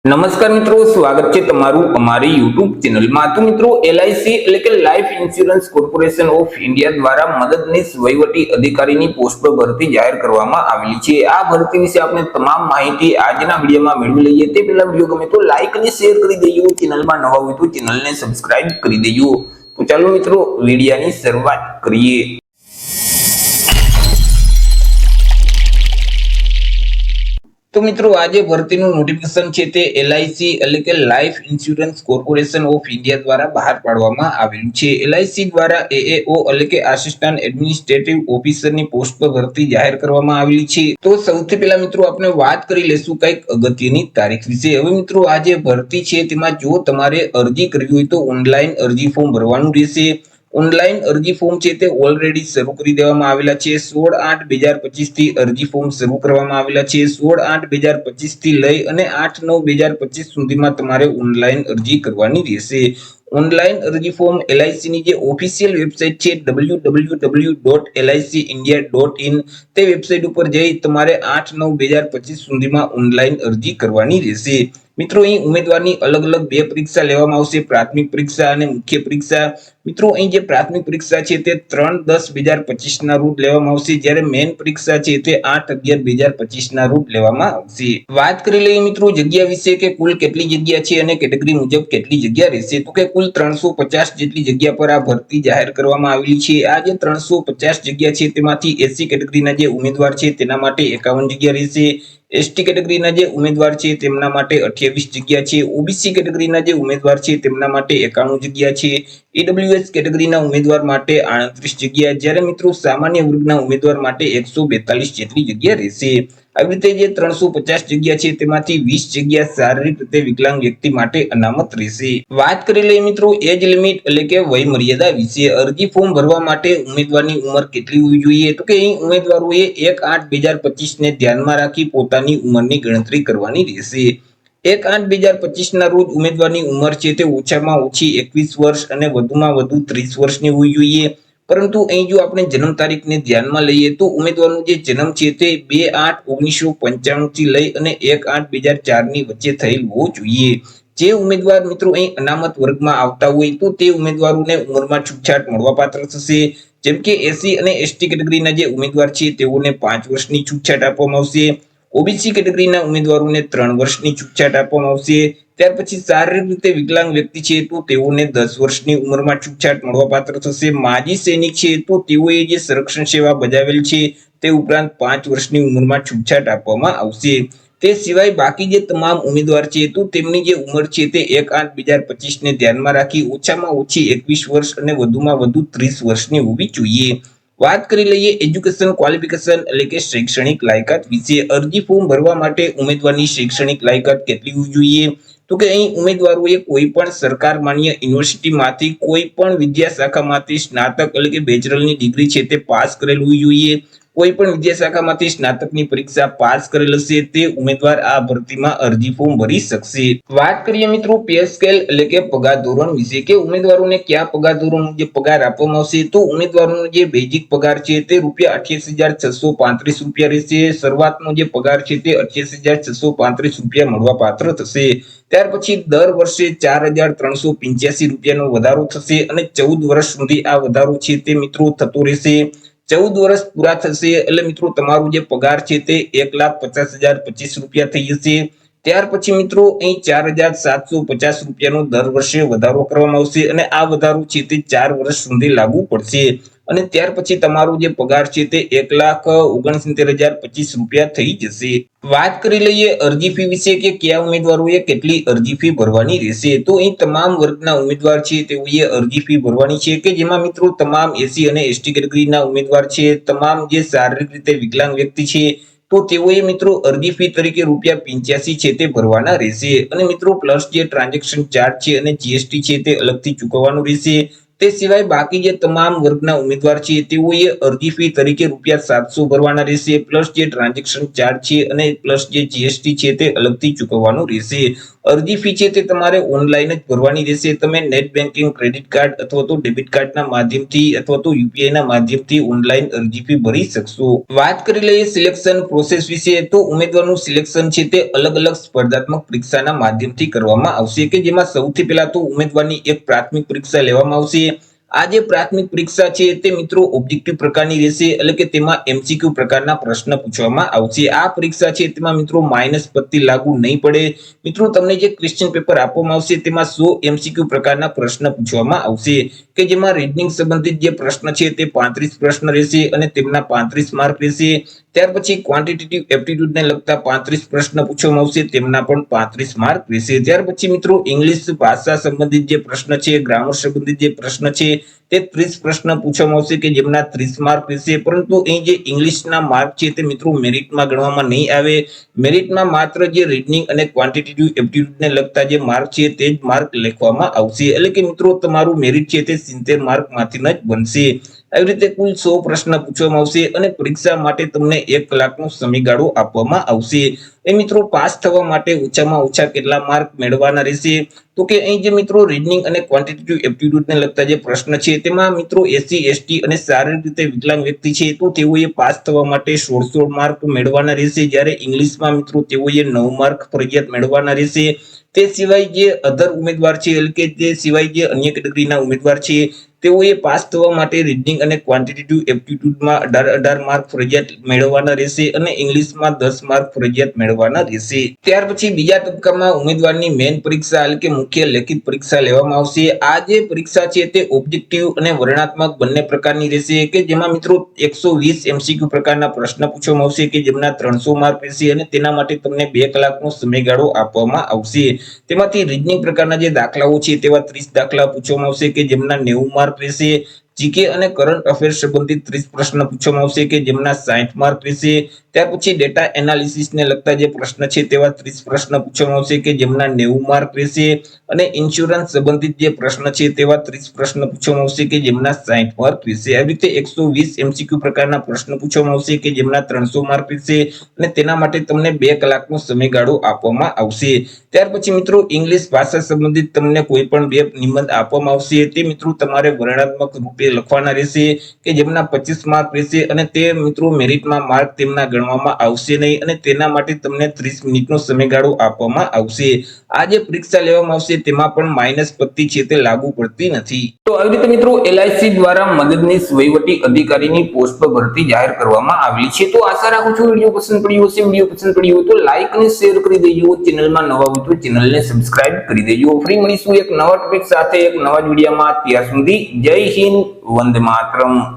નમસ્કાર મિત્રો, સ્વાગત છે તમારું અમારી યુટ્યુબ ચેનલમાં। તો મિત્રો, એલઆઈસી એટલે કે life insurance corporation of India દ્વારા મદદનીશ વહીવટી અધિકારીની પોસ્ટ પર ભરતી જાહેર કરવામાં આવેલી છે। આ ભરતી વિશે આપણે તમામ માહિતી આજના વિડીયોમાં મેળવી લઈએ। તે પહેલા વિડીયો ગમે તો લાઈક અને શેર કરી દેજો, ચેનલમાં નવા હોય તો ચેનલને સબસ્ક્રાઇબ કરી દેજો। તો ચાલો મિત્રો, વિડીયોની શરૂઆત કરીએ। તો મિત્રો, આજે ભરતીનું નોટિફિકેશન છે તે એલઆઈસી એટલે કે life insurance corporation of India દ્વારા બહાર પાડવામાં આવેલું છે। એલઆઈસી દ્વારા એએઓ એટલે કે આસિસ્ટન્ટ એડમિનિસ્ટ્રેટિવ ઓફિસરની પોસ્ટ પર ભરતી જાહેર કરવામાં આવેલી છે। તો સૌથી પહેલા મિત્રો આપણે વાત કરી લેશું કંઈક અગત્યની તારીખ વિશે। હવે મિત્રો, આ જે ભરતી છે તેમાં જો તમારે અરજી કરવી હોય તો ઓનલાઈન અરજી ફોર્મ ભરવાનું રહેશે। ઓનલાઈન અરજી ફોર્મ છે તે ઓલરેડી શરૂ કરી દેવામાં આવેલા છે। 16/8/2025 થી અરજી ફોર્મ શરૂ કરવામાં આવેલા છે। 16/8/2025 થી લઈ અને 8/9/2025 સુધીમાં તમારે ઓનલાઈન અરજી કરવાની રહેશે। ઓનલાઈન અરજી ફોર્મ એલઆઈસી ની જે ઓફિશિયલ વેબસાઇટ છે www.licindia.in તે વેબસાઇટ ઉપર જઈ તમારે 8/9/2025 સુધીમાં ઓનલાઈન અરજી કરવાની રહેશે। મિત્રો, અહીં ઉમેદવારની અલગ અલગ બે પરીક્ષા લેવામાં આવશે, પ્રાથમિક પરીક્ષા અને મુખ્ય પરીક્ષા। મિત્રો, અહીં જે પ્રાથમિક પરીક્ષા છે તે 3/10/2025 ના રોજ લેવામાં આવશે, જ્યારે મેઇન પરીક્ષા છે તે 8/11/2025 ના રોજ લેવામાં આવશે। વાત કરી લઈએ મિત્રો જગ્યા વિશે કે કુલ કેટલી જગ્યા છે અને કેટેગરી મુજબ કેટલી જગ્યા રહેશે। તો કે કુલ 350 જેટલી જગ્યા પર આ ભરતી જાહેર કરવામાં આવેલી છે। આ જે 350 જગ્યા છે તેમાંથી એસસી કેટેગરીના જે ઉમેદવાર છે તેના માટે 51 જગ્યા રહેશે। એસટી કેટેગરીના જે ઉમેદવાર છે તેમના માટે 28 જગ્યા છે। ઓબીસી કેટેગરીના જે ઉમેદવાર છે તેમના માટે 91 જગ્યા છે। ઈડબ્લ્યુએસ કેટેગરીના ઉમેદવાર માટે 38 જગ્યા, જ્યારે મિત્રો સામાન્ય વર્ગના ઉમેદવાર માટે 142 જેટલી જગ્યા રહેશે। આવી રીતે જે 350 જગ્યા છે તેમાંથી 20 જગ્યા શારીરિક રીતે વિકલાંગ વ્યક્તિ માટે અનામત રહેશે। વાત કરી લઈએ મિત્રો એજ લિમિટ એટલે કે વય મર્યાદા વિશે। અરજી ફોર્મ ભરવા માટે ઉમેદવારની ઉંમર કેટલી હોવી જોઈએ? તો કે અહીં ઉમેદવારોએ 1/8/2025 ને ધ્યાનમાં રાખી પોતાની ઉંમરની ગણતરી કરવાની રહેશે। 1/8/2025 ના રોજ ઉમેદવારની ઉંમર છે તે ઓછામાં ઓછી 21 વર્ષ અને વધુમાં વધુ 30 વર્ષની હોવી જોઈએ। પરંતુ અહીં જો આપણે જન્મ તારીખને ધ્યાનમાં લઈએ તો ઉમેદવારનો જે જન્મ છે તે 2/8/1995 થી લઈ અને 1/8/2004 ની વચ્ચે થયેલ હોવો જોઈએ। જે ઉમેદવાર મિત્રો અહીં અનામત વર્ગમાં આવતા હોય તો તે ઉમેદવારોને ઉંમરમાં છૂટછાટ મળવાપાત્ર થશે। જેમ કે એસસી અને એસટી કેટેગરીના જે ઉમેદવાર છે તેઓને 5 વર્ષની છૂટછાટ આપવામાં આવશે। ઓબીસી કેટેગરીના ઉમેદવારોને 3 વર્ષની છૂટછાટ આપવામાં આવશે। ત્યાર પછી શારીરિક રીતે વિકલાંગ વ્યક્તિ છે તો તેઓને 10 વર્ષની ઉંમરમાં છૂટછાટ મળવાપાત્ર થશે। માજી સૈનિક છે તો તેઓએ જે સંરક્ષણ સેવા બજાવેલ છે તે ઉપરાંત 5 વર્ષની ઉંમરમાં છૂટછાટ આપવામાં આવશે। તે સિવાય બાકી જે તમામ ઉમેદવાર છે તો તેમની જે ઉંમર છે તે 1/8/2025 ને ધ્યાનમાં રાખી ઓછામાં ઓછી 21 વર્ષ અને વધુમાં વધુ 30 વર્ષની હોવી જોઈએ। વાત કરી લઈએ એજ્યુકેશન ક્વોલિફિકેશન એટલે કે શૈક્ષણિક લાયકાત વિશે। અરજી ફોર્મ ભરવા માટે ઉમેદવારની શૈક્ષણિક લાયકાત કેટલી હોવી જોઈએ? તો કે અહીં ઉમેદવારોએ કોઈ પણ સરકાર માન્ય યુનિવર્સિટીમાંથી કોઈ પણ વિદ્યા શાખામાંથી સ્નાતક એટલે કે બેચલરની ડિગ્રી છે તે પાસ કરેલ હોવી જોઈએ। કોઈ પણ વિદ્યા શાખામાંથી સ્નાતકની પરીક્ષા પાસ કરેલ હશે તે ઉમેદવાર આ ભરતીમાં અરજી ફોર્મ ભરી શકશે। વાત કરીએ મિત્રો પે સ્કેલ એટલે કે પગાર ધોરણ વિશે કે ઉમેદવારોને કયા પગાર ધોરણ મુજબ પગાર આપવામાં આવશે। તો ઉમેદવારોનો જે બેઝિક પગાર છે તે ₹28,635 રહેશે। શરૂઆતનો જે પગાર છે તે ₹28,635 મળવાપાત્ર થશે। ત્યાર પછી દર વર્ષે ₹4,385 નો વધારો થશે અને 14 વર્ષ સુધી આ વધારો છે તે મિત્રો થતો રહેશે। 14 વર્ષ પૂરા થશે એટલે મિત્રો તમારો જે પગાર છે તે ₹1,50,025 થઈ જશે। ત્યાર પછી મિત્રો અહીં ₹4,750 નો દર વર્ષે વધારો કરવામાં આવશે અને આ વધારો છે તે 4 વર્ષ સુધી લાગુ પડશે અને ત્યાર પછી તમારો જે પગાર છે તે ₹1,69,025 થઈ જશે। વાત કરી લઈએ અરજી ફી વિશે કે કયા ઉમેદવારોએ કેટલી અરજી ફી ભરવાની રહેશે। તો અહીં તમામ વર્ગના ઉમેદવાર છે તેઓએ અરજી ફી ભરવાની છે કે જેમાં મિત્રો તમામ એસસી અને એસટી કેટેગરીના ઉમેદવાર છે, તમામ જે શારીરિક રીતે વિકલાંગ વ્યક્તિ છે તો તેઓએ મિત્રો અરજી ફી તરીકે ₹85 છે તે ભરવાના રહેશે અને મિત્રો પ્લસ જે ટ્રાન્ઝેક્શન ચાર્જ છે અને જીએસટી છે તે અલગથી ચૂકવવાનું રહેશે। તે સિવાય બાકી જે તમામ વર્ગના ઉમેદવાર છે તેઓએ અરજી ફી તરીકે ₹700 ભરવાના રહેશે, પ્લસ જે ટ્રાન્ઝેક્શન ચાર્જ છે અને પ્લસ જે જીએસટી છે તે અલગથી ચૂકવવાનું રહેશે. અરજી ફી છે તે તમારે ઓનલાઈન જ ભરવાની રહેશે. તમે નેટ બેન્કિંગ, ક્રેડિટ કાર્ડ અથવા તો ડેબિટ કાર્ડના માધ્યમથી અથવા તો યુપીઆઈના માધ્યમથી ઓનલાઈન અરજી ફી ભરી શકશો. વાત કરી લઈએ સિલેક્શન પ્રોસેસ વિશે, તો ઉમેદવારનું સિલેક્શન છે તે અલગ અલગ સ્પર્ધાત્મક પરીક્ષાના માધ્યમથી કરવામાં આવશે, કે જેમાં સૌથી પહેલા તો ઉમેદવારની એક પ્રાથમિક પરીક્ષા લેવામાં આવશે. આ જે પ્રાથમિક પરીક્ષા છે તે મિત્રો ઓબ્જેક્ટિવ પ્રકારની રહેશે, એટલે કે તેમાં એમસીક્યુ પ્રકારના પ્રશ્ન પૂછવામાં આવશે. આ પરીક્ષા છે તેમાં મિત્રો માઇનસ પત્તી લાગુ નહીં પડે. મિત્રો તમને જે ક્વેશ્ચન પેપર આપવામાં આવશે તેમાં 100 એમસીક્યુ પ્રકારના પ્રશ્ન પૂછવામાં આવશે, કે જેમાં રીઝનિંગ સંબંધિત જે પ્રશ્ન છે તે 35 પ્રશ્ન રહેશે અને તેમના 35 માર્ક રહેશે. ત્યાર પછી ક્વોન્ટિટેટિવ એપ્ટિટ્યુડને લગતા 35 પ્રશ્ન પૂછવામાં આવશે, તેમના પણ 35 માર્ક રહેશે. ત્યાર પછી મિત્રો ઇંગ્લિશ ભાષા સંબંધિત જે પ્રશ્ન છે, ગ્રામર સંબંધિત જે પ્રશ્ન છે તે 30 પ્રશ્ન પૂછવામાં આવશે, કે જેમના 30 માર્ક રહેશે. પરંતુ અહીં જે ઇંગ્લિશના માર્ક છે તે મિત્રો મેરિટમાં ગણવામાં નહીં આવે. મેરિટમાં માત્ર જે રીઝનિંગ અને ક્વોન્ટિટેટિવ એપ્ટિટ્યુડને લગતા જે માર્ક છે તે જ માર્ક લખવામાં આવશે, એટલે કે મિત્રો તમારું મેરિટ છે તે 70 માર્કમાંથી જ બનશે. આવી રીતે કુલ 100 પ્રશ્ન પૂછવામાં આવશે અને પરીક્ષા માટે તમને 1 કલાકનો સમયગાળો આપવામાં આવશે. એ મિત્રો પાસ થવા માટે ઓછામાં ઓછા કેટલા માર્ક મેળવવાના રહેશે, તો કે અહીં જે મિત્રો રીઝનિંગ અને ક્વોન્ટિટેટિવ એપ્ટિટ્યુડને લગતા જે પ્રશ્ન છે તેમાં મિત્રો એસસી, એસટી અને શારીરિક રીતે વિકલાંગ વ્યક્તિ છે તો તેઓએ પાસ થવા માટે 16 માર્ક મેળવવાના રહેશે. જ્યારે ઇંગ્લિશમાં મિત્રો તેઓએ 9 માર્ક ફરજિયાત મેળવવાના રહેશે. તે સિવાય જે અધર ઉમેદવાર છે, એટલે કે તે સિવાય જે અન્ય કેટેગરીના ઉમેદવાર છે તેઓએ પાસ થવા માટે રીઝનિંગ અને ક્વોન્ટિટેટિવ એપ્ટિટ્યુડમાં 18 માર્ક ફરજિયાત મેળવવાના રહેશે અને ઇંગ્લિશમાં 10 માર્ક ફરજિયાત મેળવવાના રહેશે. ત્યાર પછી બીજા તબક્કામાં ઉમેદવારની મેઇન પરીક્ષા, એટલે કે મુખ્ય લેખિત પરીક્ષા લેવામાં આવશે. આ જે પરીક્ષા છે તે ઓબ્જેક્ટિવ અને વર્ણનાત્મક બંને પ્રકારની રહેશે, કે જેમાં મિત્રો 120 એમસીક્યુ પ્રકારના પ્રશ્ન પૂછવામાં આવશે, કે જેમના 300 માર્ક રહેશે અને તેના માટે તમને 2 કલાકનો સમયગાળો આપવામાં આવશે. તેમાંથી રીઝનિંગ પ્રકારના જે દાખલાઓ છે તેવા 30 દાખલા પૂછવામાં આવશે, કે જેમના 90 માર્ક રહેશે. જીકે અને કરંટ અફેર્સ સંબંધિત 30 પ્રશ્ન પૂછવામાં આવશે, કે જેમના 60 માર્ક રહેશે. ત્યાર પછી ડેટા એનાલિસિસને લગતા જે પ્રશ્ન છે તેવા 30 પ્રશ્ન પૂછવામાં આવશે, કે જેમના 90 માર્ક રહેશે. અને ઇન્સ્યોરન્સ સંબંધિત જે પ્રશ્ન છે તેવા 30 પ્રશ્ન પૂછવામાં આવશે, કે જેમના 60 માર્ક રહેશે. આવી રીતે 120 એમસીક્યુ પ્રકારના પ્રશ્ન પૂછવામાં આવશે, કે જેમના 300 માર્ક રહેશે અને તેના માટે તમને 2 કલાકનો સમયગાળો આપવામાં આવશે. ત્યાર પછી મિત્રો ઇંગ્લિશ ભાષા સંબંધિત તમને કોઈ પણ 2 નિબંધ આપવામાં આવશે. તે મિત્રો તમારે વર્ણનાત્મક રૂપે લખવાના રહેશે, કે જેમના 25 માર્ક રહેશે અને તે મિત્રો મેરિટમાં માર્ક તેમના ગણવામાં આવશે નહીં અને તેના માટે તમને 30 મિનિટનો સમયગાળો આપવામાં આવશે. આ જે પરીક્ષા લેવામાં આવશે તેમાં પણ માઇનસ પત્તી છે તે લાગુ પડતી નથી. તો આવી રીતે મિત્રો એલઆઈસી દ્વારા મદદનીશ વહીવટી અધિકારીની પોસ્ટ પર ભરતી જાહેર કરવામાં આવી છે. તો આશા રાખું છું વિડીયો પસંદ પડ્યો હશે. વિડીયો પસંદ પડ્યો હોય તો લાઈક અને શેર કરી દેજો. ચેનલમાં નવા હોય તો ચેનલને સબસ્ક્રાઇબ કરી દેજો. ફરી મળીશું એક નવા ટોપિક સાથે એક નવા જ વિડીયોમાં. ત્યાર સુધી જય હિન્દ, વંદે માતરમ.